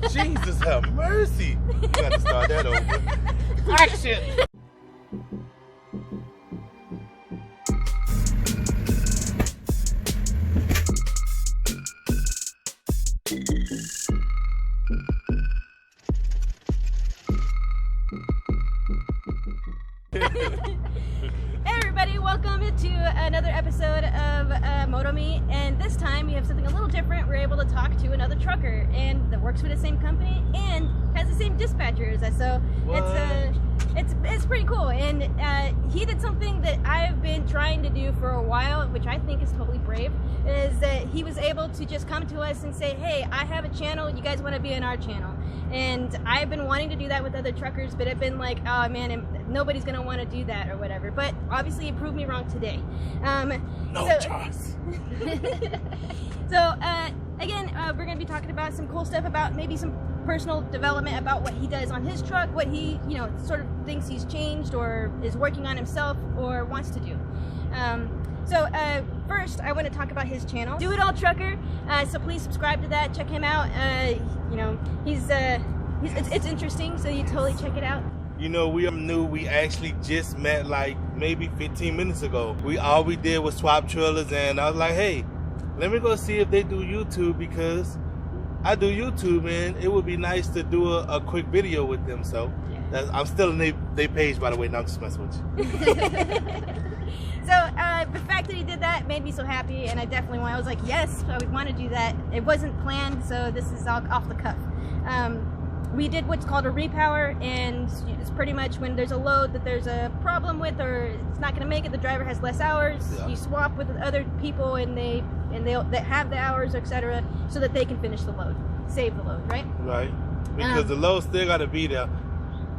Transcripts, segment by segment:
Jesus have mercy. You got to start that over. Action! Hey everybody, welcome to another episode of Moto Me, and this time we have something a little different. We're able to talk to another trucker and that works for the same company and has the same dispatcher as us, so it's pretty cool. And he did something that I've been trying to do for a while, which I think is totally brave, is that he was able to just come to us and say, hey, I have a channel, you guys want to be in our channel. And I've been wanting to do that with other truckers, but I've been like, oh man, nobody's gonna want to do that or whatever. But obviously it proved me wrong today. No choice. So again, we're gonna be talking about some cool stuff, about maybe some personal development about what he does on his truck, what he, sort of thinks he's changed or is working on himself or wants to do. So first, I want to talk about his channel, Do It All Trucker. So please subscribe to that. Check him out. It's interesting. So you totally check it out. We knew we actually just met like maybe 15 minutes ago. All we did was swap trailers, and I was like, hey, let me go see if they do YouTube, because I do YouTube, and it would be nice to do a quick video with them. So I'm still in their page, by the way. Now I'm just messing with you. So the fact that he did that made me so happy, and I was like, yes, I would want to do that. It wasn't planned, so this is all off the cuff. We did what's called a repower, and it's pretty much when there's a load that there's a problem with, or it's not going to make it, the driver has less hours, you swap with other people, and they have the hours, etc., so that they can finish the load, save the load, right? Right, because the load still got to be there.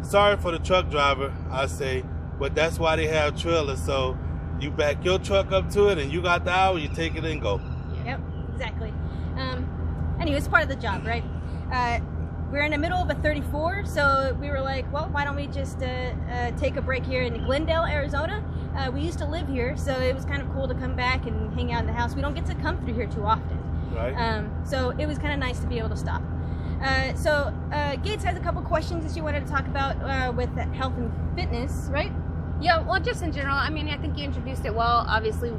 Sorry for the truck driver, I say, but that's why they have trailers, so you back your truck up to it, and you got the hour, you take it and go. Yep, exactly. Anyway, it's part of the job, right? We're in the middle of a 34, so we were like, well, why don't we just take a break here in Glendale, Arizona? We used to live here, so it was kind of cool to come back and hang out in the house. We don't get to come through here too often. Right. So it was kind of nice to be able to stop. So Gates has a couple questions that she wanted to talk about with health and fitness, right? Yeah, well, just in general, I mean, I think you introduced it well. Obviously,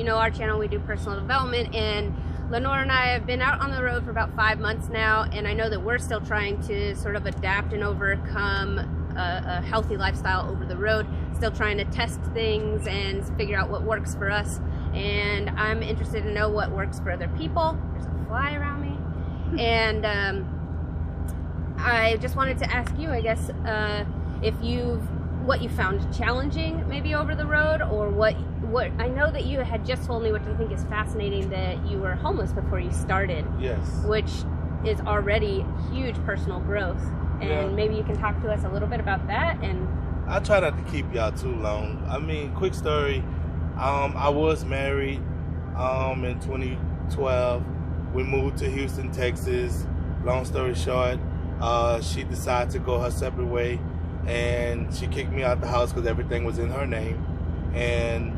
our channel, we do personal development, and Lenore and I have been out on the road for about 5 months now, and I know that we're still trying to sort of adapt and overcome a healthy lifestyle over the road, still trying to test things and figure out what works for us, and I'm interested to know what works for other people. There's a fly around me. And I just wanted to ask you, I guess, what you found challenging maybe over the road, or what I know that you had just told me, which I think is fascinating, that you were homeless before you started. Yes. Which is already huge personal growth. And maybe you can talk to us a little bit about that. And I try not to keep y'all too long. I mean, quick story. I was married in 2012. We moved to Houston, Texas. Long story short, she decided to go her separate way, and she kicked me out the house because everything was in her name. And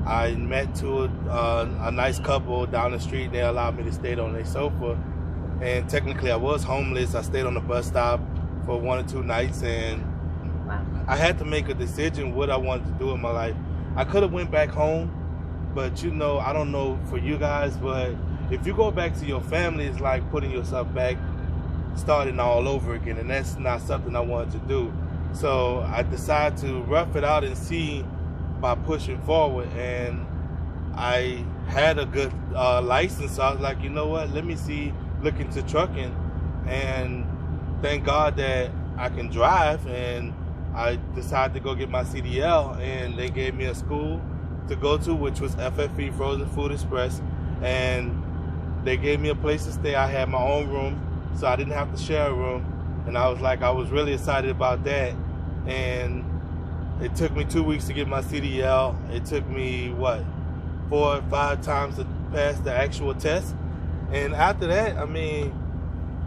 I met a nice couple down the street. They allowed me to stay on their sofa, and technically I was homeless. I stayed on the bus stop for 1 or 2 nights, and I had to make a decision what I wanted to do in my life. I could have went back home, but I don't know for you guys, but if you go back to your family, it's like putting yourself back, starting all over again, and that's not something I wanted to do. So I decided to rough it out and see by pushing forward, and I had a good license, so I was like, you know what, let me look into trucking, and thank God that I can drive, and I decided to go get my CDL, and they gave me a school to go to, which was FFE, Frozen Food Express, and they gave me a place to stay. I had my own room, so I didn't have to share a room, and I was really excited about that. And it took me 2 weeks to get my CDL. It took me 4 or 5 times to pass the actual test, and after that, I mean,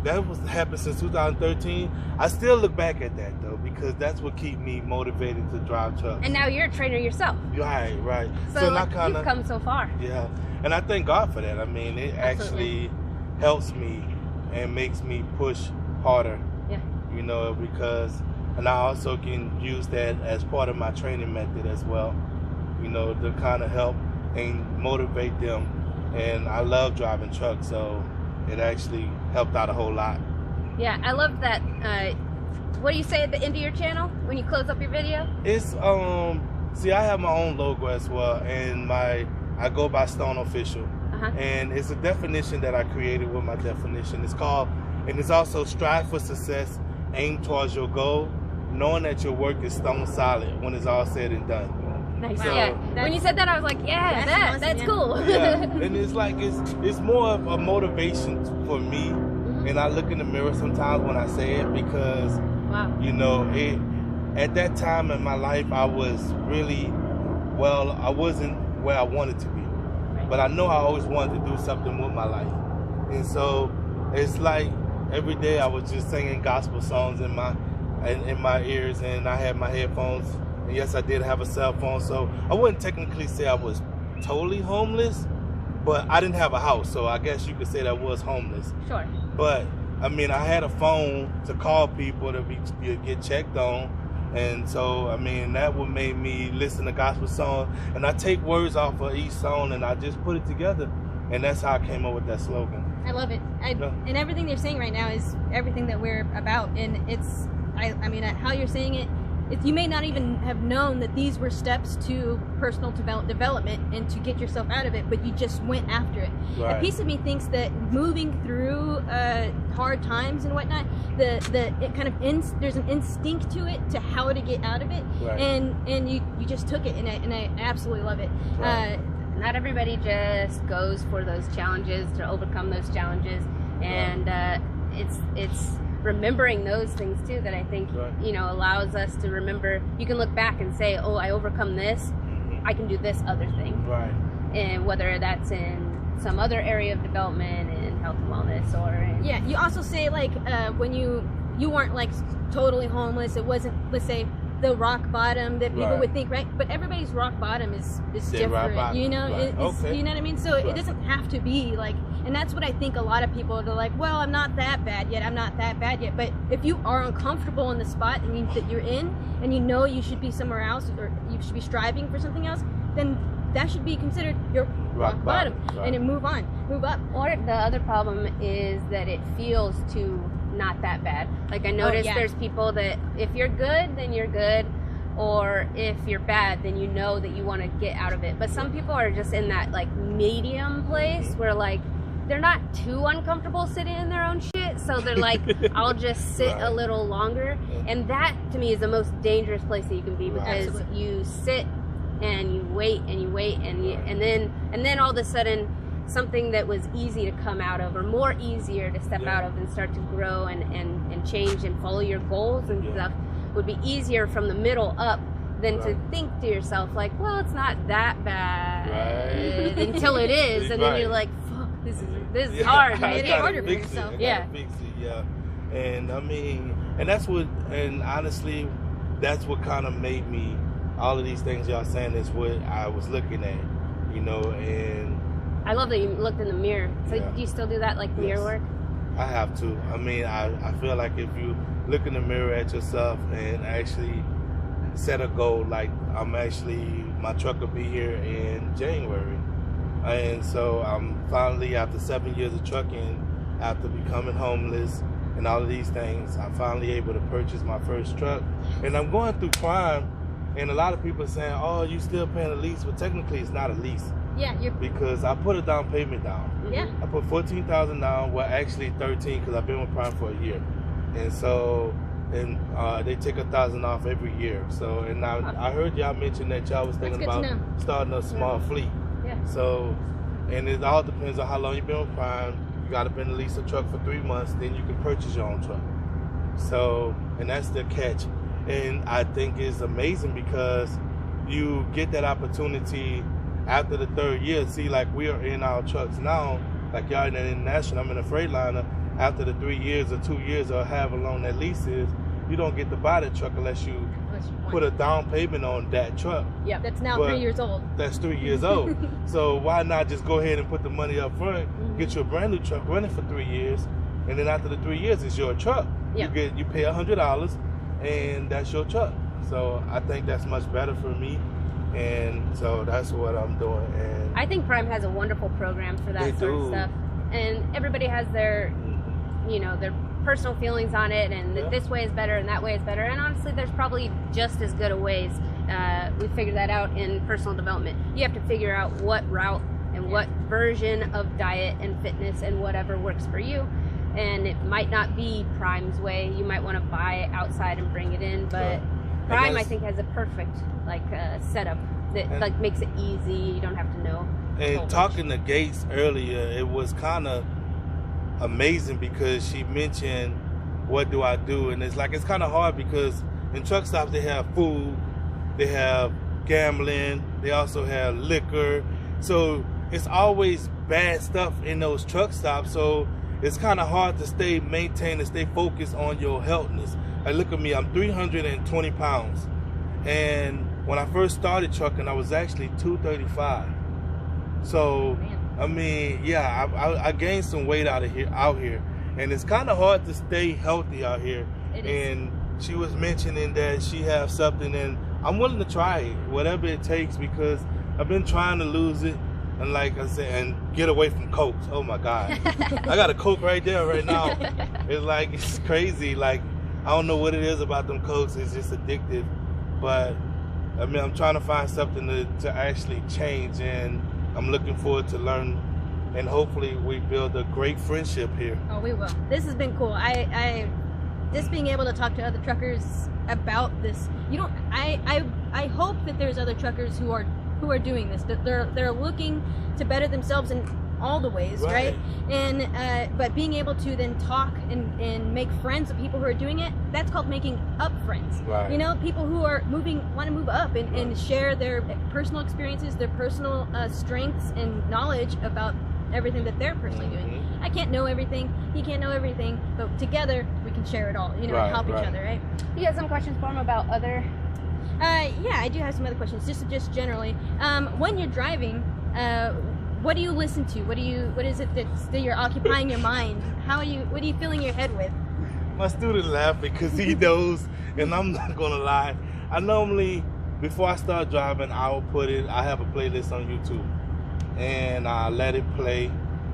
that was happened since 2013. I still look back at that though, because that's what keep me motivated to drive trucks. And now you're a trainer yourself. Right. So like, you've come so far. Yeah, and I thank God for that. I mean, it actually helps me and makes me push harder. Yeah. You know, and I also can use that as part of my training method as well. You know, to kind of help and motivate them. And I love driving trucks, so it actually helped out a whole lot. Yeah, I love that. What do you say at the end of your channel when you close up your video? It's see, I have my own logo as well, and I go by Stone Official, and it's a definition that I created with my definition. It's called, and it's also strive for success, aim towards your goal, knowing that your work is stone solid when it's all said and done. Nice. So, yeah. When you said that, I was like, yeah, that's cool. Yeah, and it's like it's more of a motivation for me, and I look in the mirror sometimes when I say it because, you know, at that time in my life I was really, I wasn't where I wanted to be, but I know I always wanted to do something with my life, and so it's like every day I was just singing gospel songs in my ears, and I had my headphones. And yes, I did have a cell phone, so I wouldn't technically say I was totally homeless, but I didn't have a house, so I guess you could say that I was homeless. Sure. But I mean, I had a phone to call people to get checked on, and so I mean that would make me listen to gospel songs, and I take words off of each song and I just put it together, and that's how I came up with that slogan. I love it. And everything they're saying right now is everything that we're about, and it's I mean how you're saying it. You may not even have known that these were steps to personal development and to get yourself out of it, but you just went after it. Right. A piece of me thinks that moving through hard times and whatnot, there's an instinct to it, to how to get out of it, right. and you just took it, and I absolutely love it. Right. Not everybody just goes for those challenges to overcome those challenges, and it's remembering those things too that I think allows us to remember. You can look back and say, oh, I overcome this, I can do this other thing, right? And whether that's in some other area of development in health and wellness or you also say like when you weren't like totally homeless, it wasn't, let's say, the rock bottom that people would think, right? But everybody's rock bottom is different, you know. Okay. You know what I mean? So it doesn't have to be like, and that's what I think a lot of people are like, well, I'm not that bad yet, I'm not that bad yet. But if you are uncomfortable in the spot that you're in, and you know you should be somewhere else, or you should be striving for something else, then that should be considered your rock bottom, and then move on, move up. Or the other problem is that it feels too not that bad. Like I noticed there's people that if you're good, then you're good, or if you're bad, then you know that you want to get out of it. But some people are just in that like medium place where like they're not too uncomfortable sitting in their own shit, so they're like, I'll just sit a little longer. And that to me is the most dangerous place that you can be, because you sit and you wait and you wait and then all of a sudden something that was easy to come out of, or more easier to step out of and start to grow and change and follow your goals and stuff, would be easier from the middle up than to think to yourself like, well, it's not that bad until it is, and then you're like, fuck, this is hard. It's harder for yourself. And I mean, and honestly, that's what kind of made me, all of these things y'all saying is what I was looking at, you know. And I love that you looked in the mirror. So do you still do that, like mirror work? I have to. I mean, I feel like if you look in the mirror at yourself and actually set a goal, like my truck will be here in January. And so I'm finally, after 7 years of trucking, after becoming homeless and all of these things, I'm finally able to purchase my first truck. And I'm going through prime, and a lot of people are saying, oh, you still paying a lease? But technically it's not a lease. Yeah, because I put a down payment down. Yeah. I put $14,000 down. Well, actually 13, because I've been with Prime for a year, and so they take $1,000 off every year. So, and now I heard y'all mention that y'all was thinking about starting a small fleet. Yeah. So, and it all depends on how long you've been with Prime. You got to been to lease a truck for 3 months, then you can purchase your own truck. So, and that's the catch. And I think it's amazing because you get that opportunity after the 3rd year. See, like we are in our trucks now, like y'all in the International, I'm in a Freightliner. After the 3 years or 2 years or however long that lease is, you don't get to buy the truck unless you put a down payment on that truck. Yeah, that's now 3 years old. That's 3 years old. So why not just go ahead and put the money up front, get you a brand new truck, run it for 3 years, and then after the 3 years, it's your truck. Yeah. You pay $100, and that's your truck. So I think that's much better for me, and so that's what I'm doing. And I think Prime has a wonderful program for that sort of stuff, and everybody has their, you know, their personal feelings on it, and this way is better and that way is better. And honestly, there's probably just as good a ways. We figured that out in personal development. You have to figure out what route and what version of diet and fitness and whatever works for you. And it might not be Prime's way. You might want to buy it outside and bring it in, but Prime, I think, has a perfect setup that makes it easy. You don't have to know. And talking to Gates earlier, it was kind of amazing because she mentioned, what do I do? And it's kind of hard because in truck stops they have food, they have gambling, they also have liquor. So it's always bad stuff in those truck stops. So it's kind of hard to maintain and stay focused on your healthness. Like, look at me, I'm 320 pounds. And when I first started trucking, I was actually 235. So, I mean, yeah, I gained some weight out here. And it's kind of hard to stay healthy out here. And she was mentioning that she has something, and I'm willing to try it, whatever it takes, because I've been trying to lose it. And like I said, and get away from Coke. Oh my God. I got a Coke right there right now. It's crazy. Like, I don't know what it is about them Cokes. It's just addictive. But, I mean, I'm trying to find something to actually change, and I'm looking forward to learn, and hopefully we build a great friendship here. Oh, we will. This has been cool. I just being able to talk to other truckers about this. I hope that there's other truckers who are doing this, that they're looking to better themselves in all the ways, right? And but being able to then talk and make friends with people who are doing it, that's called making up friends. Right. You know, people who are want to move up and share their personal experiences, their personal strengths and knowledge about everything that they're personally doing. I can't know everything, he can't know everything, but together we can share it all, you know, and help each other, right? You have some questions for him about other? Yeah, I do have some other questions, just generally. When you're driving, what do you listen to? What is it that you're occupying your mind? What are you filling your head with? My student laughed because he knows, and I'm not gonna lie. I normally, before I start driving, I have a playlist on YouTube, and I let it play,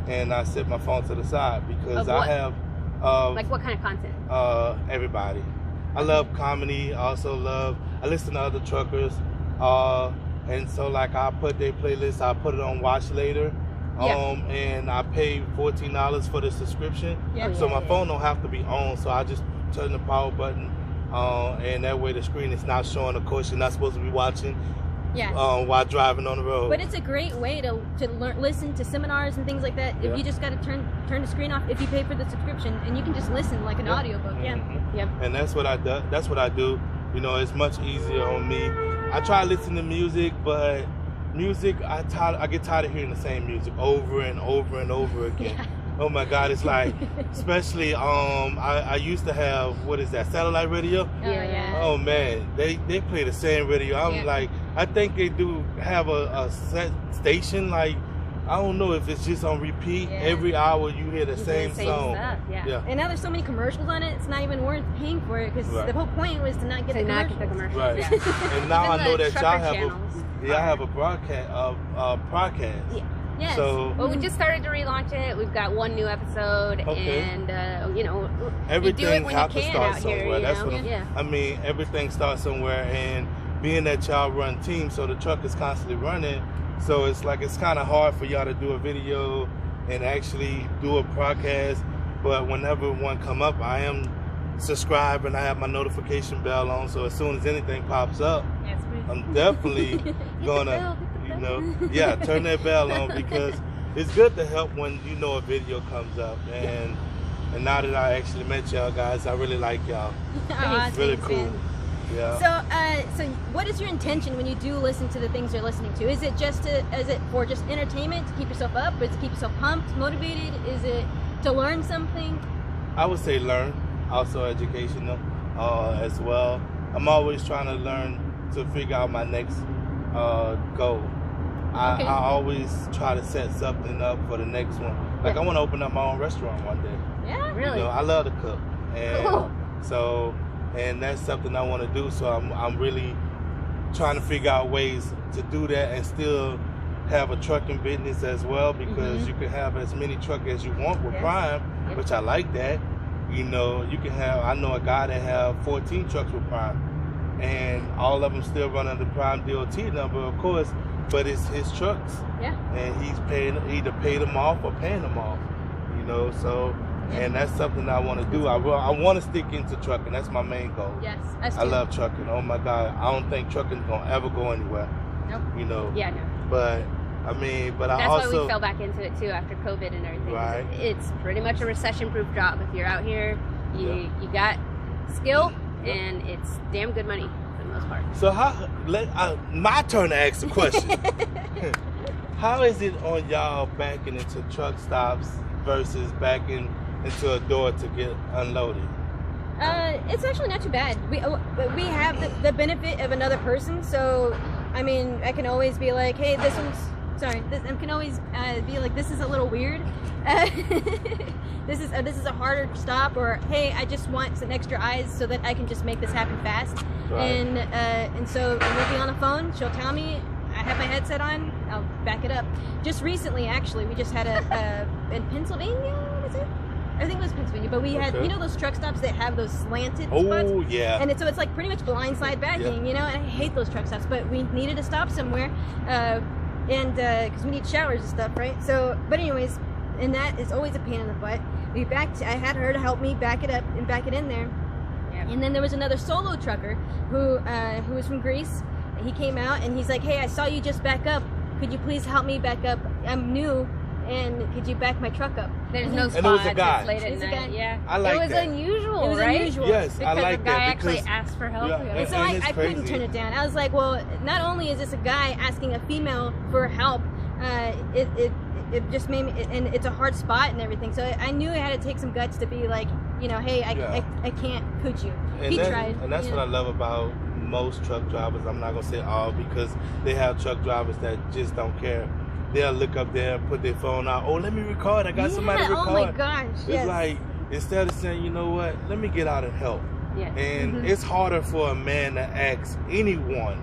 and I set my phone to the side because I have like what kind of content? Everybody. I love comedy. I listen to other truckers, and so like I put their playlist, I put it on watch later, and I pay $14 for the subscription, so my phone don't have to be on, so I just turn the power button, and that way the screen is not showing. Of course, you're not supposed to be watching while driving on the road. But it's a great way to listen to seminars and things like that. If you just got to turn the screen off, if you pay for the subscription, and you can just listen like an audiobook. And that's what I do. You know, it's much easier on me. I try to listen to music, but I get tired of hearing the same music over and over and over again. Oh my God, it's like, especially I used to have, satellite radio? Oh man, they play the same radio. I'm like, I think they do have a set station, like, I don't know if it's just on repeat. Every hour you hear the same song. Stuff, And now there's so many commercials on it, it's not even worth paying for it, because the whole point was to not get the commercials. Right. And now I know that y'all have a podcast. Yes. So, well, we just started to relaunch it. We've got one new episode, and you know, everything you do it when has you to can start out somewhere. here. I mean, everything starts somewhere, and being that y'all run teams, so the truck is constantly running. So it's kind of hard for y'all to do a video and actually do a podcast. But whenever one come up, I am subscribed and I have my notification bell on. So as soon as anything pops up, I'm definitely gonna. Turn that bell on, because it's good to help when you know a video comes up. And now that I actually met y'all guys, I really like y'all. It's really cool. Yeah. So what is your intention when you do listen to the things you're listening to? Is it for just entertainment, to keep yourself up? Is it to keep yourself pumped, motivated? Is it to learn something? I would say learn, also educational as well. I'm always trying to learn to figure out my next goal. I always try to set something up for the next one. Like I want to open up my own restaurant one day. Yeah, Really? You know, I love to cook, and Cool. so that's something I want to do. So I'm really trying to figure out ways to do that and still have a trucking business as well, because you can have as many trucks as you want with Yes. Prime, Yep. which I like that. You know, you can have. I know a guy that have 14 trucks with Prime, and all of them still run under Prime DOT number, of course, but it's his trucks. Yeah. And he's either paid them off or paying them off. You know, so. And that's something I want to do. I want to stick into trucking. That's my main goal. Yes, I love trucking. Oh my God, I don't think trucking's gonna ever go anywhere. Nope. You know. Yeah, no. But I mean, but That's I also. why we fell back into it too after COVID and everything. Right. It's pretty much a recession-proof job. If you're out here, you got skill, and it's damn good money for the most part. So my turn to ask the question. How is it on y'all backing into truck stops versus backing into a door to get unloaded? It's actually not too bad. We have the benefit of another person, so I mean, I can always be like, hey, this one's sorry. I can always be like, this is a little weird. This is a harder stop, or hey, I just want some extra eyes so that I can just make this happen fast. Right. And so we'll be on the phone. She'll tell me. I have my headset on. I'll back it up. Just recently, actually, we just had in Pennsylvania. What was it? I think it was Pennsylvania, but we had, Okay. you know, those truck stops that have those slanted spots? Oh yeah. And so it's like pretty much blindside backing, you know, and I hate those truck stops, but we needed to stop somewhere, and because we need showers and stuff, right? So, but anyways, and that is always a pain in the butt. I had her to help me back it up and back it in there. Yeah. And then there was another solo trucker who was from Greece. He came out and he's like, hey, I saw you just back up. Could you please help me back up? I'm new, and could you back my truck up? There's no And it spot. was a guy. It's late at It was a night. guy. Yeah. I like it was that. unusual, It was right? unusual. Yes, Because I like the guy that actually because asked for help. Yeah, And so and it's I couldn't crazy. turn it down. I was like, well, not only is this a guy asking a female for help, it just made me, and it's a hard spot and everything. So I knew I had to take some guts to be like, you know, hey, I can't, could you? And He that- tried. And that's you what I know. love about most truck drivers. I'm not gonna say all, because they have truck drivers that just don't care. They'll look up there and put their phone out. Oh, let me record. I got somebody to record. Oh my gosh. It's Yes. like, instead of saying, you know what, let me get out and help. Yeah. And it's harder for a man to ask anyone,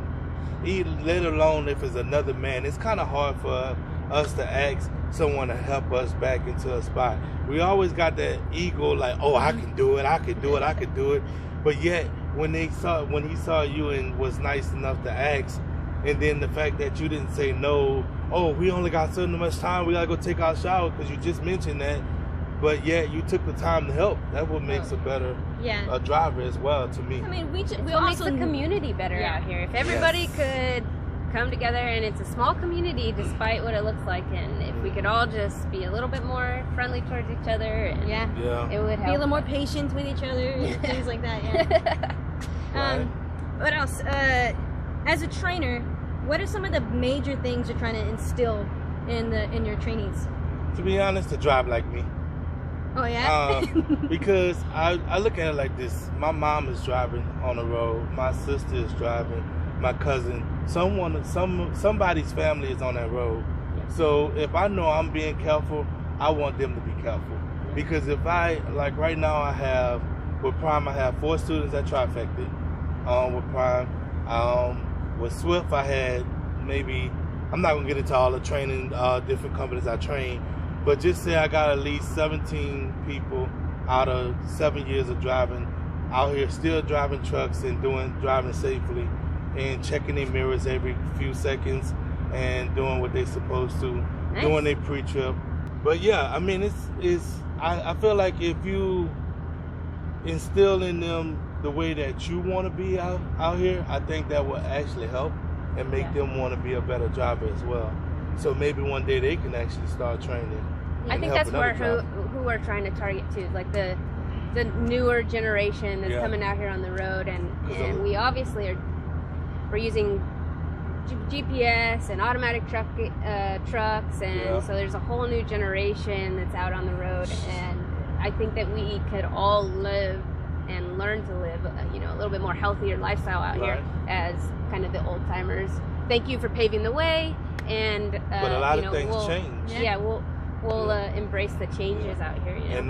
let alone if it's another man. It's kind of hard for us to ask someone to help us back into a spot. We always got that ego, like, oh, I can do it, I can do it, I can do it. But yet, when he saw you and was nice enough to ask, and then the fact that you didn't say no, oh, we only got so much time, we gotta go take our shower, because you just mentioned that, but yet you took the time to help. That's what makes a better Yeah. driver as well, to me. I mean, we It's also what makes the community better Yeah. out here. If everybody could come together, and it's a small community despite what it looks like, and if we could all just be a little bit more friendly towards each other, and Yeah. Yeah. it would Be a help. little more patient with each other, and things like that. Yeah. Right. What else? As a trainer, what are some of the major things you're trying to instill in your trainees? To be honest, to drive like me. Oh yeah. Because I look at it like this. My mom is driving on the road. My sister is driving. My cousin. Somebody's family is on that road. So if I know I'm being careful, I want them to be careful. Because if like right now with Prime, I have 4 students that trifected with Prime. With Swift, I had maybe, I'm not going to get into all the training, different companies I train, but just say I got at least 17 people out of 7 years of driving out here still driving trucks and driving safely and checking their mirrors every few seconds and doing what they're supposed to, Nice. doing their pre-trip. But yeah, I mean, I feel like if you instill in them the way that you want to be out here, I think that will actually help and make them want to be a better driver as well. So maybe one day they can actually start training. I and think help that's another where driver. who we're trying to target too, like the newer generation that's Yeah. coming out here on the road, and So- we obviously we're using GPS and automatic trucks, and Yeah. so there's a whole new generation that's out on the road, and I think that we could all live and learn to live, a little bit more healthier lifestyle out here Right. as kind of the old timers. Thank you for paving the way, and But a lot of you know, things we'll- change. Yeah, will embrace the changes out here. You know? And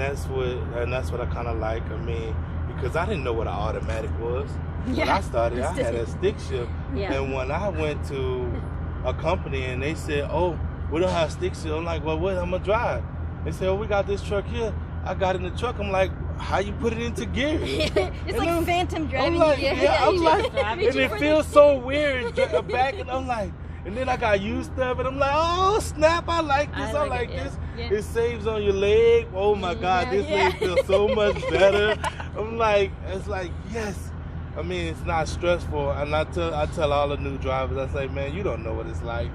that's what I kind of like. I mean, because I didn't know what an automatic was. When I started, I had a stick shift. Yeah. And when I went to a company and they said, "Oh, we don't have stick shift," I'm like, "Well, what? I'm gonna drive." They said, "Oh, we got this truck here." I got in the truck. I'm like, "How you put it into gear?" It's like phantom driving. I'm like, I'm like, and and it feels so weird back, and I'm like, and then I got used to it, and I'm like, oh snap, I like this, I like this. Yeah. It saves on your leg. Oh my God, this leg feels so much better. I'm like, it's like, yes. I mean, it's not stressful, and I tell all the new drivers, I say, man, you don't know what it's like.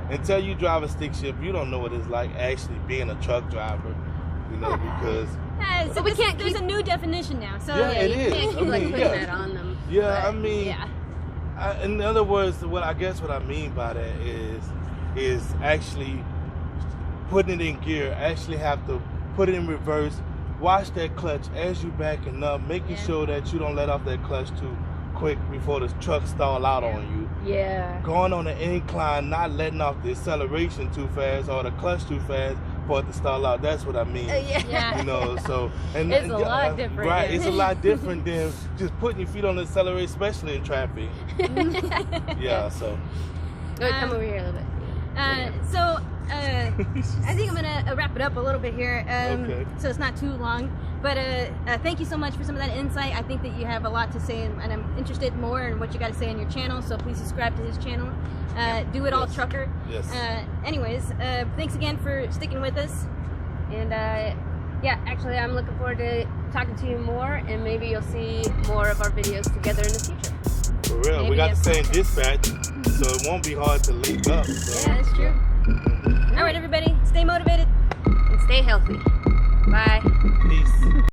Until you drive a stick shift, you don't know what it's like actually being a truck driver, you know, because. So we can't. There's a new definition now. So Yeah, it you is. can't keep putting that on them. Yeah, but, I mean, in other words, what I mean by that is actually putting it in gear. Actually have to put it in reverse. Watch that clutch as you backing up, making sure that you don't let off that clutch too quick before the truck stall out on you. Yeah. Going on the incline, not letting off the acceleration too fast or the clutch too fast for it to stall out. That's what I mean. You know, so and it's a lot different. Right, it's a lot different than just putting your feet on the accelerator, especially in traffic. Yeah, so. Wait, come over here a little bit. I think I'm gonna wrap it up a little bit here, so it's not too long. But thank you so much for some of that insight. I think that you have a lot to say, and I'm interested more in what you got to say on your channel. So please subscribe to his channel. Do It All Trucker. Yes. Anyways, thanks again for sticking with us. And yeah, actually, I'm looking forward to talking to you more, and maybe you'll see more of our videos together in the future. For real, Maybe we got the same sometime. dispatch, so it won't be hard to link up. So. Yeah, that's true. All right, everybody, stay motivated And stay healthy. Bye. Peace.